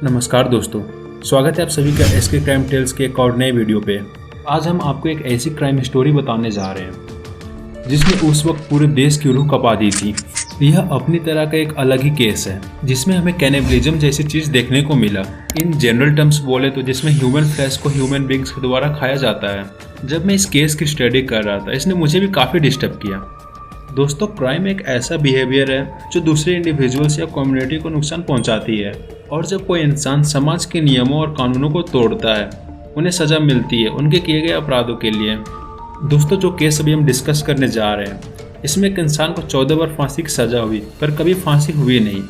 नमस्कार दोस्तों, स्वागत है आप सभी का एसके क्राइम टेल्स के एक और नए वीडियो पे। आज हम आपको एक ऐसी क्राइम स्टोरी बताने जा रहे हैं जिसने उस वक्त पूरे देश की रूह कपा दी थी। यह अपनी तरह का एक अलग ही केस है जिसमें हमें कैनिबलिज्म जैसी चीज देखने को मिला। इन जनरल टर्म्स बोले तो जिसमें ह्यूमन फ्लैश को ह्यूमन बींग्स के द्वारा खाया जाता है। जब मैं इस केस की स्टडी कर रहा था, इसने मुझे भी काफी डिस्टर्ब किया। दोस्तों, क्राइम एक ऐसा बिहेवियर है जो दूसरे इंडिविजुअल्स या कम्युनिटी को नुकसान पहुंचाती है, और जब कोई इंसान समाज के नियमों और कानूनों को तोड़ता है, उन्हें सजा मिलती है उनके किए गए अपराधों के लिए। दोस्तों, जो केस अभी हम डिस्कस करने जा रहे हैं, इसमें एक इंसान को 14 बार फांसी की सजा हुई, पर कभी फांसी हुई नहीं।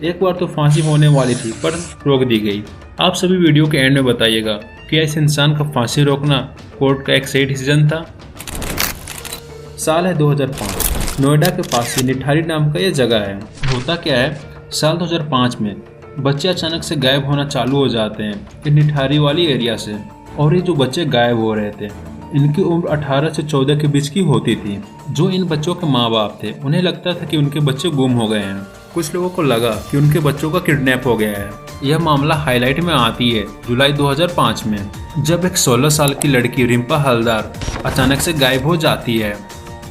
एक बार तो फांसी होने वाली थी पर रोक दी गई। आप सभी वीडियो के एंड में बताइएगा कि इस इंसान का फांसी रोकना कोर्ट का एक सही डिसीजन था। साल है 2005। नोएडा के पास ही निठारी नाम का यह जगह है। होता क्या है, साल 2005 में बच्चे अचानक से गायब होना चालू हो जाते हैं इन निठारी वाली एरिया से। और ये जो बच्चे गायब हो रहे थे, इनकी उम्र 18 से 14 के बीच की होती थी। जो इन बच्चों के माँ बाप थे, उन्हें लगता था कि उनके बच्चे गुम हो गए हैं। कुछ लोगों को लगा कि उनके बच्चों का किडनैप हो गया है। यह मामला हाईलाइट में आती है जुलाई 2005 में, जब एक 16 साल की लड़की रिम्पा हलदार अचानक से गायब हो जाती है।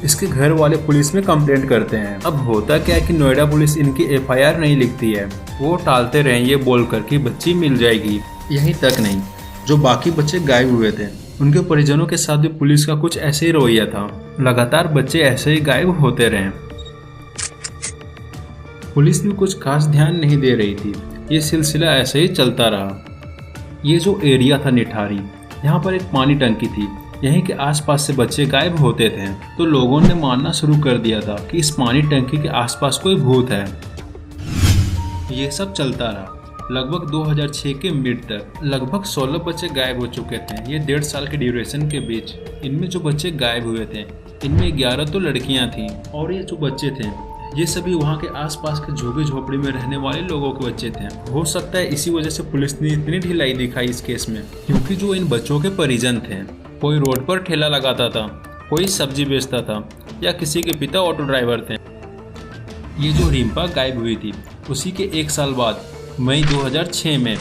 इसके घर वाले पुलिस में कंप्लेंट करते हैं। अब होता क्या है कि नोएडा पुलिस इनकी एफआईआर नहीं लिखती है। वो टालते रहे ये बोलकर कि बच्ची मिल जाएगी। यहीं तक नहीं, जो बाकी बच्चे गायब हुए थे, उनके परिजनों के साथ भी पुलिस का कुछ ऐसे ही रवैया था। लगातार बच्चे ऐसे ही गायब होते रहे। पुलिस भी कुछ खास ध्यान नहीं दे रही थी। ये सिलसिला ऐसे ही चलता रहा। ये जो एरिया था निठारी, यहाँ पर एक पानी टंकी थी। यहीं के आसपास से बच्चे गायब होते थे, तो लोगों ने मानना शुरू कर दिया था कि इस पानी टंकी के आसपास कोई भूत है। ये सब चलता रहा लगभग 2006 के मिड तक। लगभग 16 बच्चे गायब हो चुके थे। ये 1.5 साल के ड्यूरेशन के बीच इनमें जो बच्चे गायब हुए थे, इनमें 11 तो लड़कियां थीं, और ये जो बच्चे थे, ये सभी वहाँ के आसपास के झोपड़ी झोपड़ी में रहने वाले लोगों के बच्चे थे। हो सकता है इसी वजह से पुलिस ने इतनी ढिलाई दिखाई इस केस में, क्योंकि जो इन बच्चों के परिजन थे, कोई रोड पर ठेला लगाता था, कोई सब्जी बेचता था, या किसी के पिता ऑटो ड्राइवर थे। ये जो रिम्पा गायब हुई थी, उसी के 1 साल बाद मई 2006 में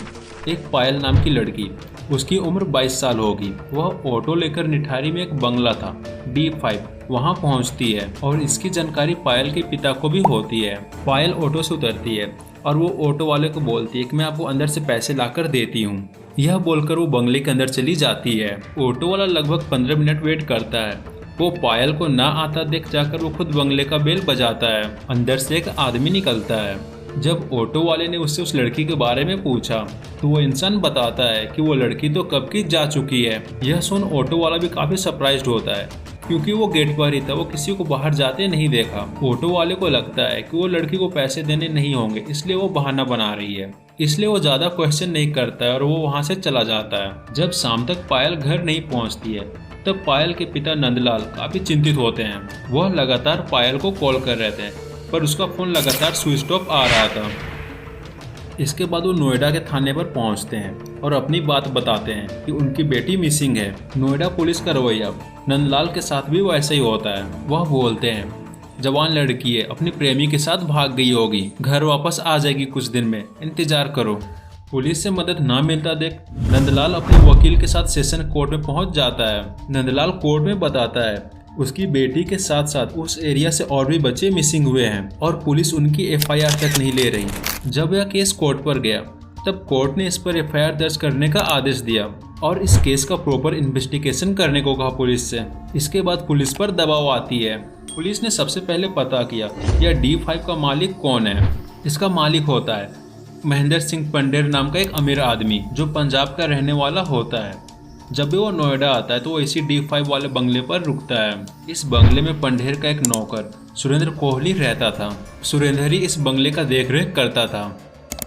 एक पायल नाम की लड़की, उसकी उम्र 22 साल होगी, वह ऑटो लेकर निठारी में एक बंगला था D5, वहां पहुंचती है। और इसकी जानकारी पायल के पिता को भी होती है। पायल ऑटो से उतरती है और वो ऑटो वाले को बोलती है कि मैं आपको अंदर से पैसे लाकर देती हूँ। यह बोलकर वो बंगले के अंदर चली जाती है। ऑटो वाला लगभग 15 मिनट वेट करता है। वो पायल को ना आता देख जाकर वो खुद बंगले का बेल बजाता है। अंदर से एक आदमी निकलता है। जब ऑटो वाले ने उससे उस लड़की के बारे में पूछा, तो वो इंसान बताता है कि वो लड़की तो कब की जा चुकी है। यह सुन ऑटो वाला भी काफी सरप्राइज्ड होता है, क्योंकि वो गेट पर ही था, वो किसी को बाहर जाते नहीं देखा। ऑटो वाले को लगता है कि वो लड़की को पैसे देने नहीं होंगे, इसलिए वो बहाना बना रही है। इसलिए वो ज्यादा क्वेश्चन नहीं करता है और वो वहां से चला जाता है। जब शाम तक पायल घर नहीं पहुंचती है, तब पायल के पिता नंदलाल काफी चिंतित होते हैं। वह लगातार पायल को कॉल कर रहे थे, पर उसका फोन लगातार स्विच ऑफ आ रहा था। इसके बाद वो नोएडा के थाने पर पहुंचते हैं और अपनी बात बताते हैं कि उनकी बेटी मिसिंग है। नोएडा पुलिस का रवैया नंदलाल के साथ भी वैसा ही होता है। वह बोलते हैं, जवान लड़की है, अपनी प्रेमी के साथ भाग गई होगी, घर वापस आ जाएगी कुछ दिन में, इंतजार करो। पुलिस से मदद ना मिलता देख नंदलाल अपने वकील के साथ सेशन कोर्ट में पहुंच जाता है। नंदलाल कोर्ट में बताता है उसकी बेटी के साथ साथ उस एरिया से और भी बच्चे मिसिंग हुए हैं, और पुलिस उनकी एफआईआर तक नहीं ले रही। जब यह केस कोर्ट पर गया, तब कोर्ट ने इस पर एफआईआर दर्ज करने का आदेश दिया और इस केस का प्रॉपर इन्वेस्टिगेशन करने को कहा पुलिस से। इसके बाद पुलिस पर दबाव आती है। पुलिस ने सबसे पहले पता किया यह D5 का मालिक कौन है। इसका मालिक होता है महेंद्र सिंह पंडेर नाम का एक अमीर आदमी, जो पंजाब का रहने वाला होता है। जब भी वो नोएडा आता है तो वो इसी D5 वाले बंगले पर रुकता है। इस बंगले में पंडेर का एक नौकर सुरेंद्र कोहली रहता था। सुरेंद्र ही इस बंगले का देखरेख करता था।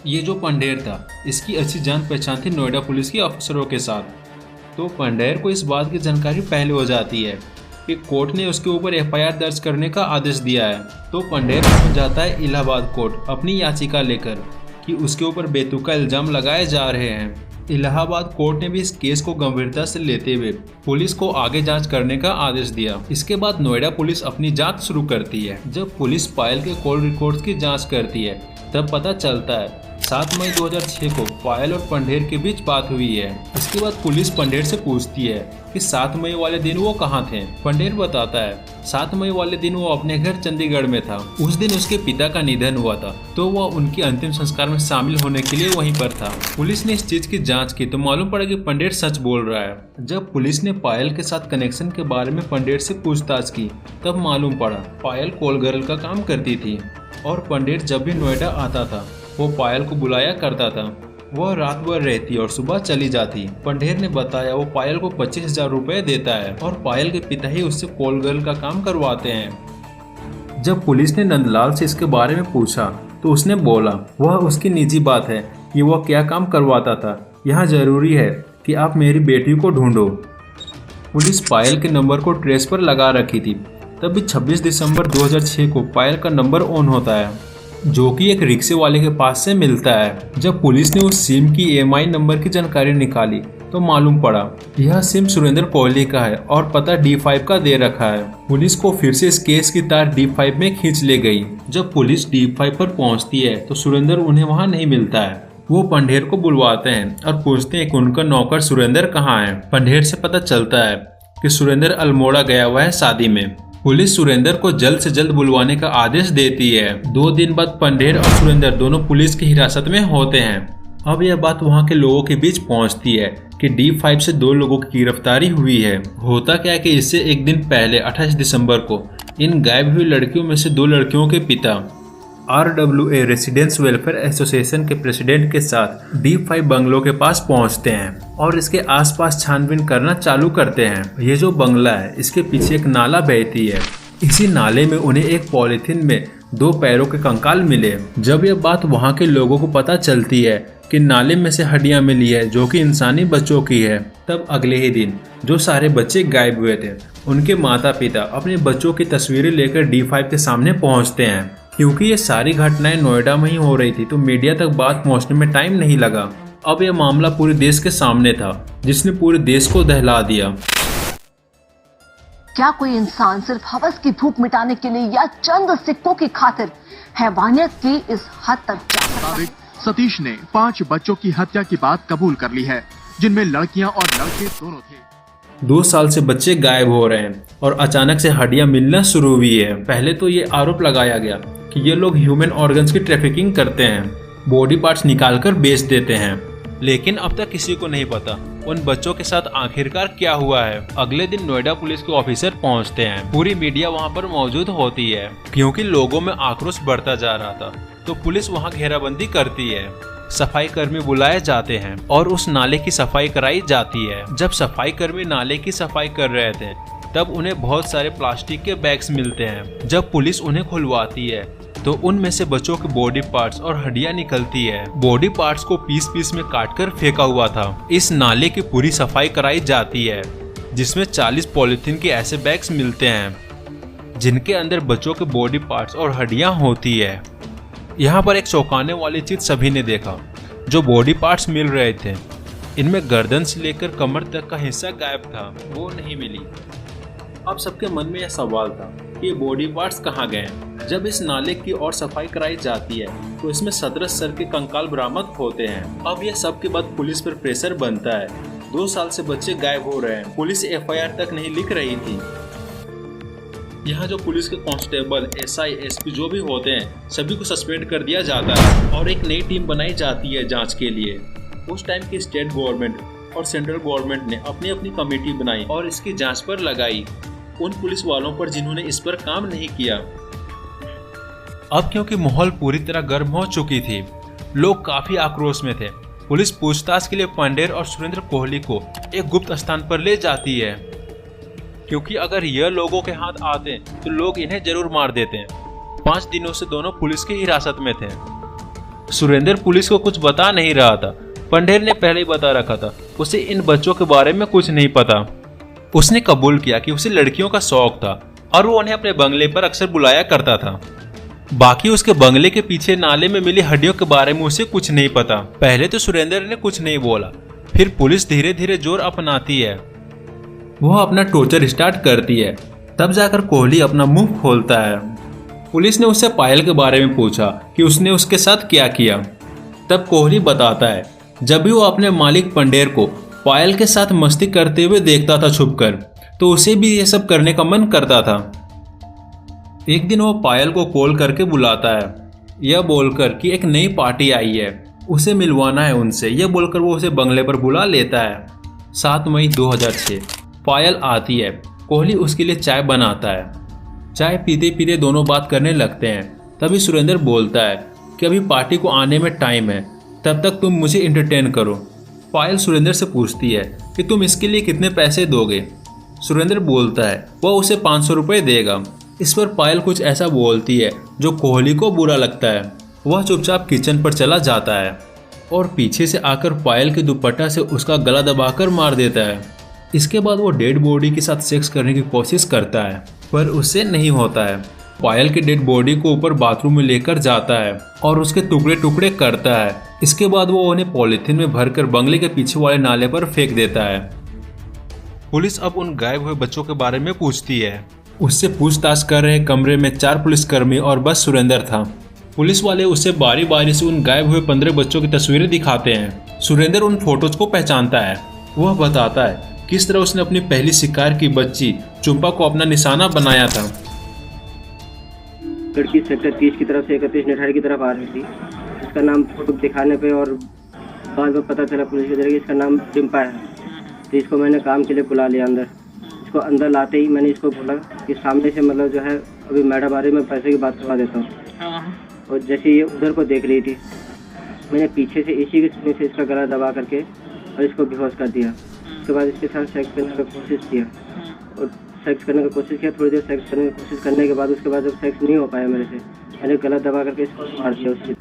ये जो पंडेर था, इसकी अच्छी जान पहचान थी नोएडा पुलिस के अफसरों के साथ। तो पंडेर को इस बात की जानकारी पहले हो जाती है कि कोर्ट ने उसके ऊपर एफआईआर दर्ज करने का आदेश दिया है। तो पंडेर पहुंच जाता है इलाहाबाद कोर्ट अपनी याचिका लेकर कि उसके ऊपर बेतुका इल्जाम लगाए जा रहे हैं। इलाहाबाद कोर्ट ने भी इस केस को गंभीरता से लेते हुए पुलिस को आगे जांच करने का आदेश दिया। इसके बाद नोएडा पुलिस अपनी जांच शुरू करती है। जब पुलिस पायल के कॉल रिकॉर्ड्स की जांच करती है, तब पता चलता है 7 मई 2006 को पायल और पंढेर के बीच बात हुई है। इसके बाद पुलिस पंढेर से पूछती है कि 7 मई वाले दिन वो कहाँ थे। पंढेर बताता है 7 मई वाले दिन वो अपने घर चंडीगढ़ में था। उस दिन उसके पिता का निधन हुआ था, तो वह उनके अंतिम संस्कार में शामिल होने के लिए वहीं पर था। पुलिस ने इस चीज की जांच की तो मालूम पड़ा कि पंढेर सच बोल रहा है। जब पुलिस ने पायल के साथ कनेक्शन के बारे में पंढेर से पूछताछ की तब मालूम पड़ा पायल कॉल गर्ल का काम करती थी और पंढेर जब भी नोएडा आता था वो पायल को बुलाया करता था। वह रात भर रहती और सुबह चली जाती। पंढेर ने बताया वो पायल को 25,000 रुपए देता है और पायल के पिता ही उससे कॉल गर्ल का काम करवाते हैं। जब पुलिस ने नंदलाल से इसके बारे में पूछा तो उसने बोला वह उसकी निजी बात है कि वह क्या काम करवाता था। यहाँ जरूरी है कि आप मेरी बेटी को ढूंढो। पुलिस पायल के नंबर को ट्रेस पर लगा रखी थी। तभी 26 दिसंबर 2006 को पायल का नंबर ऑन होता है जो कि एक रिक्शे वाले के पास से मिलता है। जब पुलिस ने उस सिम की EMI नंबर की जानकारी निकाली तो मालूम पड़ा यह सिम सुरेंद्र कोहली का है और पता D5 का दे रखा है। पुलिस को फिर से इस केस की तार D5 में खींच ले गई। जब पुलिस D5 पर पहुंचती है तो सुरेंद्र उन्हें वहां नहीं मिलता है। वो पंढेर को बुलवाते हैं और पूछते हैं कि उनका नौकर सुरेंद्र कहाँ है। पंढेर से पता चलता है कि सुरेंद्र अल्मोड़ा गया हुआ है शादी में। पुलिस सुरेंद्र को जल्द से जल्द बुलवाने का आदेश देती है। 2 दिन बाद पंढेर और सुरेंद्र दोनों पुलिस की हिरासत में होते हैं। अब यह बात वहां के लोगों के बीच पहुंचती है कि D5 से 2 लोगों की गिरफ्तारी हुई है। होता क्या है कि इससे एक दिन पहले 28 दिसंबर को इन गायब हुई लड़कियों में से 2 लड़कियों के पिता RWA रेसिडेंस वेलफेयर एसोसिएशन के प्रेसिडेंट के साथ D5 बंगलों के पास पहुंचते हैं और इसके आसपास छानबीन करना चालू करते हैं। ये जो बंगला है इसके पीछे एक नाला बहती है। इसी नाले में उन्हें एक पॉलिथीन में 2 पैरों के कंकाल मिले। जब यह बात वहां के लोगों को पता चलती है कि नाले में से हड्डियां मिली है जो कि इंसानी बच्चों की है, तब अगले ही दिन जो सारे बच्चे गायब हुए थे उनके माता पिता अपने बच्चों की तस्वीरें लेकर D5 के सामने पहुंचते हैं। क्योंकि ये सारी घटनाएं नोएडा में ही हो रही थी तो मीडिया तक बात पहुंचने में टाइम नहीं लगा। अब यह मामला पूरे देश के सामने था जिसने पूरे देश को दहला दिया। क्या कोई इंसान सिर्फ हवस की भूख मिटाने के लिए या चंद सिक्कों की खातिर हैवानियत की इस हद तक जा सकता है? सतीश ने 5 बच्चों की हत्या की बात कबूल कर ली है जिनमें लड़कियां और लड़के दोनों थे। 2 साल से बच्चे गायब हो रहे हैं और अचानक से हड्डियां मिलना शुरू हुई है। पहले तो ये आरोप लगाया गया कि ये लोग ह्यूमन ऑर्गन्स की ट्रैफिकिंग करते हैं, बॉडी पार्ट्स निकालकर बेच देते हैं। लेकिन अब तक किसी को नहीं पता उन बच्चों के साथ आखिरकार क्या हुआ है। अगले दिन नोएडा पुलिस के ऑफिसर पहुंचते हैं। पूरी मीडिया वहां पर मौजूद होती है। क्योंकि लोगों में आक्रोश बढ़ता जा रहा था तो पुलिस वहां घेराबंदी करती है। सफाई कर्मी बुलाए जाते हैं और उस नाले की सफाई कराई जाती है। जब सफाई कर्मी नाले की सफाई कर रहे थे तब उन्हें बहुत सारे प्लास्टिक के बैग्स मिलते हैं। जब पुलिस उन्हें खुलवाती है तो उनमें से बच्चों के बॉडी पार्ट्स और हड्डियां निकलती है। बॉडी पार्ट्स को पीस पीस में काटकर फेंका हुआ था। इस नाले की पूरी सफाई कराई जाती है जिसमें 40 पॉलिथीन के ऐसे बैग्स मिलते हैं जिनके अंदर बच्चों के बॉडी पार्ट्स और हड्डियां होती है। यहाँ पर एक चौंकाने वाली चीज सभी ने देखा। जो बॉडी पार्ट्स मिल रहे थे इनमें गर्दन से लेकर कमर तक का हिस्सा गायब था, वो नहीं मिली। अब सबके मन में यह सवाल था कि ये बॉडी पार्ट्स कहाँ गए। जब इस नाले की और सफाई कराई जाती है तो इसमें 17 सर के कंकाल बरामद होते हैं। अब यह सब के बाद पुलिस पर प्रेशर बनता है। 2 साल से बच्चे गायब हो रहे हैं। पुलिस FIR तक नहीं लिख रही थी। यहाँ जो पुलिस के कांस्टेबल, SI, SP जो भी होते हैं सभी को सस्पेंड कर दिया जाता है और एक नई टीम बनाई जाती है जांच के लिए। उस टाइम की स्टेट गवर्नमेंट और सेंट्रल गवर्नमेंट ने अपनी अपनी कमेटी बनाई और इसकी जांच पर लगाई उन पुलिस वालों पर जिन्होंने इस पर काम नहीं किया। अब क्योंकि माहौल पूरी तरह गर्म हो चुकी थी, लोग काफी आक्रोश में थे। पुलिस पूछताछ के लिए पंढेर और सुरेंद्र कोहली को एक गुप्त स्थान पर ले जाती है क्योंकि अगर यह लोगों के हाथ आते तो लोग इन्हें जरूर मार देते। 5 दिनों से दोनों पुलिस की हिरासत में थे। सुरेंद्र पुलिस को कुछ बता नहीं रहा था। पंढेर ने पहले ही बता रखा था उसे इन बच्चों के बारे में कुछ नहीं पता। उसने कबूल किया कि उसे लड़कियों का शौक था और वो उन्हें अपने बंगले पर अक्सर बुलाया करता था। बाकी उसके बंगले के पीछे नाले में मिली हड्डियों के बारे में उसे कुछ नहीं पता। पहले तो सुरेंद्र ने कुछ नहीं बोला, फिर पुलिस धीरे धीरे जोर अपनाती है। वह अपना टॉर्चर स्टार्ट करती है। तब जाकर कोहली अपना मुंह खोलता है। पुलिस ने उससे पायल के बारे में पूछा कि उसने उसके साथ क्या किया। तब कोहली बताता है जब भी वो अपने मालिक पंडेर को पायल के साथ मस्ती करते हुए देखता था छुपकर, तो उसे भी ये सब करने का मन करता था। एक दिन वो पायल को कॉल करके बुलाता है, यह बोलकर कि एक नई पार्टी आई है, उसे मिलवाना है उनसे। यह बोलकर वो उसे बंगले पर बुला लेता है। 7 मई 2006 पायल आती है। कोहली उसके लिए चाय बनाता है। चाय पीते पीते दोनों बात करने लगते हैं। तभी सुरेंद्र बोलता है कि अभी पार्टी को आने में टाइम है, तब तक तुम मुझे एंटरटेन करो। पायल सुरेंद्र से पूछती है कि तुम इसके लिए कितने पैसे दोगे। सुरेंद्र बोलता है वह उसे 500 रुपये देगा। इस पर पायल कुछ ऐसा बोलती है जो कोहली को बुरा लगता है। वह चुपचाप किचन पर चला जाता है और पीछे से आकर पायल के दुपट्टा से उसका गला दबाकर मार देता है। इसके बाद वो डेड बॉडी के साथ सेक्स करने की कोशिश करता है, पर उससे नहीं होता है। पायल के डेड बॉडी को ऊपर बाथरूम में लेकर जाता है और उसके टुकड़े टुकड़े करता है। इसके बाद वो उन्हें पॉलिथीन में भरकर बंगले के पीछे वाले नाले पर फेंक देता है। पुलिस अब उन गायब हुए बच्चों के बारे में पूछती है। उससे पूछताछ कर रहे कमरे में 4 पुलिसकर्मी और बस सुरेंद्र था। पुलिस वाले उसे बारी बारी से उन गायब हुए 15 बच्चों की तस्वीरें दिखाते हैं। सुरेंद्र उन फोटोज को पहचानता है। वह बताता है किस तरह उसने अपनी पहली शिकार की बच्ची चुम्पा को अपना निशाना बनाया था। लड़की सेक्टर 30 की तरफ से 31 निठारी की तरफ आ रही थी। इसका नाम फोटो दिखाने पे और बाद में पता चला पुलिस के जरिए इसका नाम डिम्पा है। तो इसको मैंने काम के लिए बुला लिया अंदर। इसको अंदर लाते ही मैंने इसको बोला कि सामने से मतलब जो है अभी मैडम आ रही, मैं पैसे की बात करवा देता हूँ। और जैसे ये उधर को देख रही थी, मैंने पीछे से इसी के सीने से इसका गला दबा करके और इसको बेहोश कर दिया। उसके बाद इसके साथ सेक्स करने का कोशिश किया और सेक्स करने का कोशिश किया। थोड़ी देर सेक्स करने की कोशिश करने के बाद उसके बाद जब सेक्स नहीं हो पाया मेरे से, मैंने गला दबा करके इसको मार दिया। उसके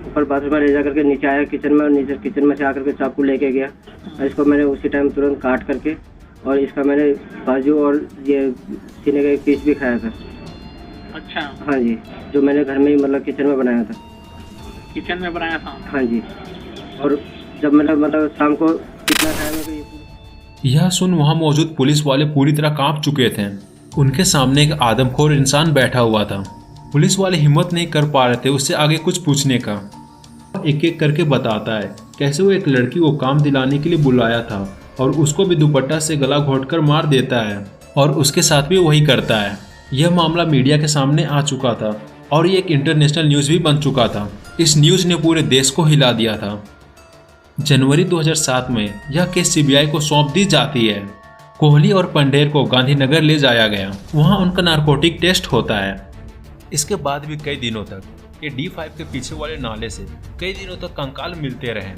ऊपर बाथरूम में ले जा करके नीचे आया किचन में, और नीचे किचन में से आकर के चाकू लेके गया और इसको मैंने उसी टाइम तुरंत काट करके और इसका मैंने बाजू और ये सीने का एक पीस भी खाया था। अच्छा। हाँ जी, जो मैंने घर में ही मतलब किचन में बनाया था। किचन में बनाया था? हाँ जी। और जब मैंने मतलब शाम को कितना टाइम है यह सुन वहां मौजूद पुलिस वाले पूरी तरह कांप चुके थे। उनके सामने एक आदमखोर इंसान बैठा हुआ था। पुलिस वाले हिम्मत नहीं कर पा रहे थे उससे आगे कुछ पूछने का। एक एक करके बताता है कैसे वो एक लड़की को काम दिलाने के लिए बुलाया था और उसको भी दुपट्टा से गला घोंटकर मार देता है और उसके साथ भी वही करता है। यह मामला मीडिया के सामने आ चुका था और ये एक इंटरनेशनल न्यूज़ भी बन चुका था। इस न्यूज़ ने पूरे देश को हिला दिया था। जनवरी 2007 में यह केस सीबीआई को सौंप दी जाती है। कोहली और पंडेर को गांधीनगर ले जाया गया। वहां उनका नारकोटिक टेस्ट होता है। इसके बाद भी कई दिनों तक ये D5 के पीछे वाले नाले से कई दिनों तक कंकाल मिलते रहे।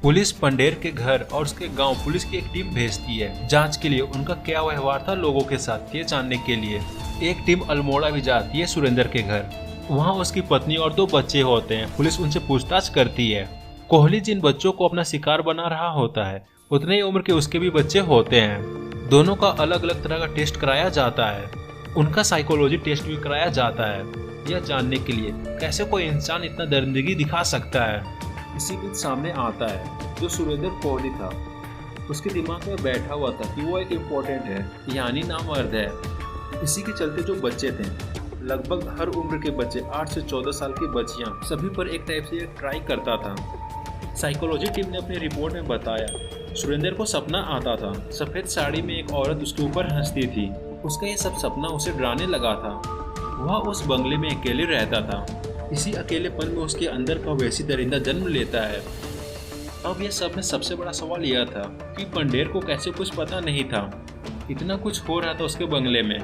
पुलिस पंडेर के घर और उसके गांव पुलिस की एक टीम भेजती है जांच के लिए। उनका क्या व्यवहार था लोगों के साथ ये जानने के लिए एक टीम अल्मोड़ा भी जाती है सुरेंद्र के घर। वहां उसकी पत्नी और 2 बच्चे होते हैं। पुलिस उनसे पूछताछ करती है। कोहली जिन बच्चों को अपना शिकार बना रहा होता है उतने ही उम्र के उसके भी बच्चे होते हैं। दोनों का अलग अलग तरह का टेस्ट कराया जाता है। उनका साइकोलॉजी टेस्ट भी कराया जाता है यह जानने के लिए कैसे कोई इंसान इतना दरिंदगी दिखा सकता है। इसी बीच सामने आता है जो सुरेंद्र कोहली था। उसके दिमाग में बैठा हुआ था कि वो एक इम्पोर्टेंट है, यानी नामर्द है। इसी के चलते जो बच्चे थे, लगभग हर उम्र के बच्चे 8 से 14 साल की बच्चियां, सभी पर एक टाइप से ट्राई करता था। साइकोलॉजी टीम ने अपनी रिपोर्ट में बताया सुरेंद्र को सपना आता था सफ़ेद साड़ी में एक औरत उसके ऊपर हंसती थी। उसका ये सब सपना उसे डराने लगा था। वह उस बंगले में अकेले रहता था। इसी अकेलेपन में उसके अंदर का वैसी दरिंदा जन्म लेता है। अब यह सब में सबसे बड़ा सवाल यह था कि पंडेर को कैसे कुछ पता नहीं था। इतना कुछ हो रहा था उसके बंगले में।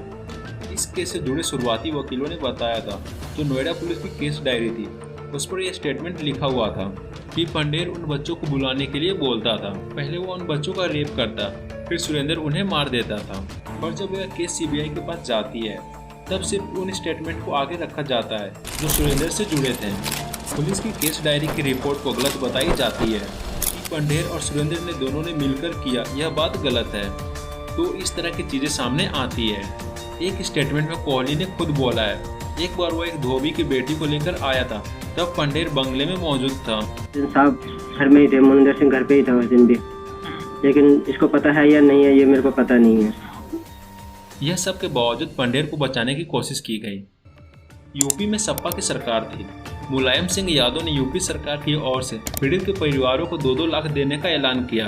इस केस से जुड़े शुरुआती वकीलों ने बताया था जो नोएडा पुलिस की केस डायरी थी उस पर यह स्टेटमेंट लिखा हुआ था कि पंडेर उन बच्चों को बुलाने के लिए बोलता था। पहले वो उन बच्चों का रेप करता, फिर सुरेंद्र उन्हें मार देता था। और जब यह केस सीबीआई के पास जाती है तब सिर्फ उन स्टेटमेंट को आगे रखा जाता है जो सुरेंद्र से जुड़े थे। पुलिस की केस डायरी की रिपोर्ट को गलत बताई जाती है कि पंडेर और सुरेंद्र ने दोनों ने मिलकर किया, यह बात गलत है। तो इस तरह की चीज़ें सामने आती है। एक स्टेटमेंट में कोहली ने खुद बोला है एक बार वो एक धोबी की बेटी को लेकर आया था, तब पंडेर बंगले में मौजूद था। साहब घर में ही थे, मोनिंदर सिंह घर पे ही था उस दिन भी, लेकिन इसको पता है या नहीं है ये मेरे को पता नहीं है। यह सब के बावजूद पंडेर को बचाने की कोशिश की गई। यूपी में सपा की सरकार थी। मुलायम सिंह यादव ने यूपी सरकार की ओर से पीड़ित के परिवारों को 2-2 लाख देने का ऐलान किया,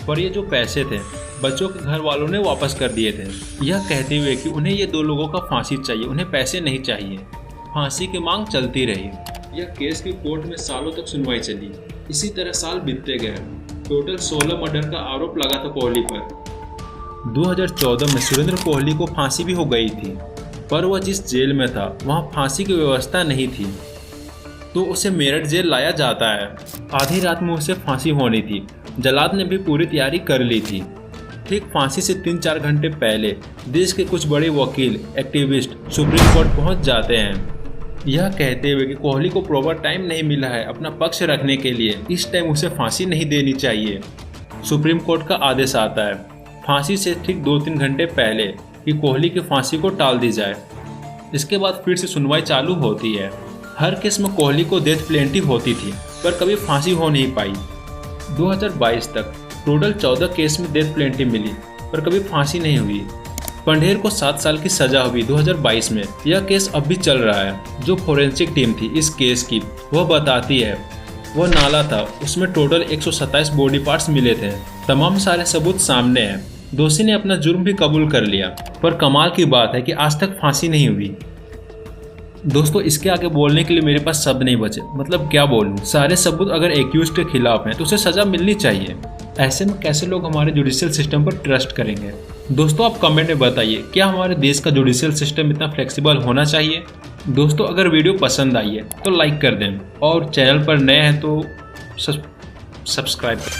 पर ये जो पैसे थे बच्चों के घर वालों ने वापस कर दिए थे, यह कहते हुए कि उन्हें ये 2 लोगों का फांसी चाहिए, उन्हें पैसे नहीं चाहिए। फांसी की मांग चलती रही। यह केस की कोर्ट में सालों तक सुनवाई चली। इसी तरह साल बीतते गए। टोटल 16 मर्डर का आरोप लगा था कोहली पर। 2014 में सुरेंद्र कोहली को फांसी भी हो गई थी, पर वह जिस जेल में था वहाँ फांसी की व्यवस्था नहीं थी, तो उसे मेरठ जेल लाया जाता है। आधी रात में उसे फांसी होनी थी। जल्लाद ने भी पूरी तैयारी कर ली थी। ठीक फांसी से 3-4 घंटे पहले देश के कुछ बड़े वकील, एक्टिविस्ट सुप्रीम कोर्ट पहुंच जाते हैं, यह कहते हुए कि कोहली को प्रॉपर टाइम नहीं मिला है अपना पक्ष रखने के लिए, इस टाइम उसे फांसी नहीं देनी चाहिए। सुप्रीम कोर्ट का आदेश आता है फांसी से ठीक 2-3 घंटे पहले कि कोहली की फांसी को टाल दी जाए। इसके बाद फिर से सुनवाई चालू होती है। हर केस में कोहली को डेथ प्लेंटी होती थी, पर कभी फांसी हो नहीं पाई। 2022 तक टोटल 14 केस में डेथ प्लेंटी मिली, पर कभी फांसी नहीं हुई। पंढेर को 7 साल की सजा हुई 2022 में। यह केस अब भी चल रहा है। जो फोरेंसिक टीम थी इस केस की, वह बताती है वह नाला था, उसमें टोटल 127 बॉडी पार्ट्स मिले थे। तमाम सारे सबूत सामने हैं। दोषी ने अपना जुर्म भी कबूल कर लिया, पर कमाल की बात है कि आज तक फांसी नहीं हुई। दोस्तों, इसके आगे बोलने के लिए मेरे पास शब्द नहीं बचे। मतलब क्या बोलूं, सारे सबूत अगर एक्यूज्ड के खिलाफ हैं तो उसे सजा मिलनी चाहिए। ऐसे में कैसे लोग हमारे जुडिशियल सिस्टम पर ट्रस्ट करेंगे? दोस्तों, आप कमेंट में बताइए, क्या हमारे देश का जुडिशियल सिस्टम इतना फ्लेक्सिबल होना चाहिए? दोस्तों, अगर वीडियो पसंद आई है तो लाइक कर दें, और चैनल पर नए हैं तो सब्सक्राइब करें।